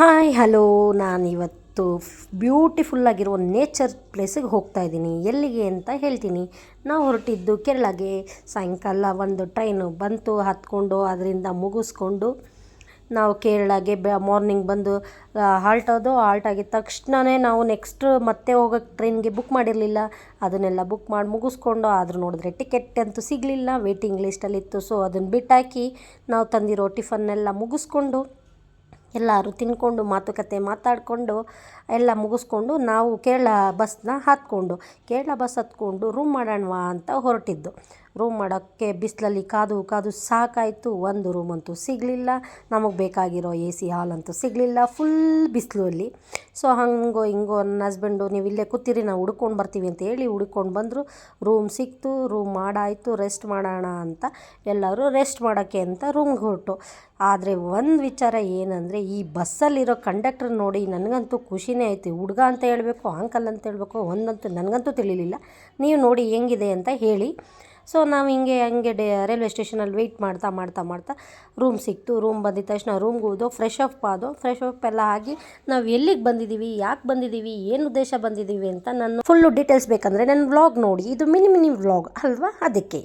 Hi hello. ನಾನಿವತ್ತು ಬ್ಯೂಟಿಫುಲ್ಲಾಗಿರೋ nature ಪ್ಲೇಸಿಗೆ ಹೋಗ್ತಾ ಇದ್ದೀನಿ. ಎಲ್ಲಿಗೆ ಅಂತ ಹೇಳ್ತೀನಿ. ನಾವು ಹೊರಟಿದ್ದು ಕೇರಳಗೆ. ಸಾಯಂಕಾಲ ಒಂದು ಟ್ರೈನು ಬಂತು, ಹತ್ಕೊಂಡು ಅದರಿಂದ ಮುಗಿಸ್ಕೊಂಡು ನಾವು ಕೇರಳಗೆ ಮಾರ್ನಿಂಗ್ ಬಂದು ಹಾಲ್ಟ್ ಆಗಿದ ತಕ್ಷಣವೇ ನಾವು ನೆಕ್ಸ್ಟ್ ಮತ್ತೆ ಹೋಗೋಕ್ಕೆ ಟ್ರೈನ್ಗೆ ಬುಕ್ ಮಾಡಿರಲಿಲ್ಲ. ಅದನ್ನೆಲ್ಲ ಬುಕ್ ಮಾಡಿ ಮುಗಿಸ್ಕೊಂಡು ಆದರೂ ನೋಡಿದ್ರೆ ಟಿಕೆಟ್ ಅಂತೂ ಸಿಗಲಿಲ್ಲ, ವೇಟಿಂಗ್ ಲಿಸ್ಟಲ್ಲಿತ್ತು. ಸೊ ಅದನ್ನು ಬಿಟ್ಟಾಕಿ ನಾವು ತಂದಿರೋ ಟಿಫನ್ನೆಲ್ಲ ಮುಗಿಸ್ಕೊಂಡು ಎಲ್ಲರೂ ತಿಂದ್ಕೊಂಡು ಮಾತುಕತೆ ಮಾತಾಡಿಕೊಂಡು ಎಲ್ಲ ಮುಗಿಸ್ಕೊಂಡು ನಾವು ಕೇರಳ ಬಸ್ ಹತ್ಕೊಂಡು ರೂಮ್ ಮಾಡೋಣವಾ ಅಂತ ಹೊರಟಿದ್ದು. ರೂಮ್ ಮಾಡೋಕ್ಕೆ ಬಿಸಿಲಲ್ಲಿ ಕಾದು ಕಾದು ಸಾಕಾಯಿತು. ಒಂದು ರೂಮಂತೂ ಸಿಗಲಿಲ್ಲ, ನಮಗೆ ಬೇಕಾಗಿರೋ ಎ ಸಿ ಹಾಲ್ ಅಂತೂ ಸಿಗಲಿಲ್ಲ, ಫುಲ್ ಬಿಸಿಲು ಅಲ್ಲಿ. ಸೊ ಹಂಗೋ ಹಿಂಗೋ ನನ್ನ ಹಸ್ಬೆಂಡು, ನೀವು ಇಲ್ಲೇ ಕೂತಿರಿ, ನಾವು ಹುಡ್ಕೊಂಡು ಬರ್ತೀವಿ ಅಂತ ಹೇಳಿ ಹುಡ್ಕೊಂಡು ಬಂದರು. ರೂಮ್ ಸಿಕ್ತು, ರೂಮ್ ಮಾಡಾಯಿತು, ರೆಸ್ಟ್ ಮಾಡೋಣ ಅಂತ ಎಲ್ಲರೂ ರೆಸ್ಟ್ ಮಾಡೋಕ್ಕೆ ಅಂತ ರೂಮ್ಗೆ ಹೊರಟು. ಆದರೆ ಒಂದು ವಿಚಾರ ಏನಂದರೆ, ಈ ಬಸ್ಸಲ್ಲಿರೋ ಕಂಡಕ್ಟರ್ ನೋಡಿ ನನಗಂತೂ ಖುಷಿನೇ ಆಯಿತು. ಹುಡುಗ ಅಂತ ಹೇಳಬೇಕು, ಆಂಕಲ್ ಅಂತ ಹೇಳಬೇಕು, ಒಂದಂತೂ ನನಗಂತೂ ತಿಳಿಲಿಲ್ಲ. ನೀವು ನೋಡಿ ಹೆಂಗಿದೆ ಅಂತ ಹೇಳಿ. ಸೊ ನಾವು ಹಂಗೆ ರೈಲ್ವೆ ಸ್ಟೇಷನಲ್ಲಿ ವೆಯ್ಟ್ ಮಾಡ್ತಾ ರೂಮ್ ಸಿಕ್ತು. ರೂಮ್ ಬಂದಿದ್ದ ತಕ್ಷಣ ರೂಮ್ಗೆ ಹೋದೋ, ಫ್ರೆಶ್ ಅಪ್ ಎಲ್ಲ ಆಗಿ ನಾವು ಎಲ್ಲಿಗೆ ಬಂದಿದ್ದೀವಿ, ಯಾಕೆ ಬಂದಿದ್ದೀವಿ, ಏನು ಉದ್ದೇಶ ಬಂದಿದ್ದೀವಿ ಅಂತ ನಾನು ಫುಲ್ಲು ಡೀಟೇಲ್ಸ್ ಬೇಕಂದರೆ ನನ್ನ ವ್ಲಾಗ್ ನೋಡಿ. ಇದು ಮಿನಿ ವ್ಲಾಗ್ ಅಲ್ವಾ, ಅದಕ್ಕೆ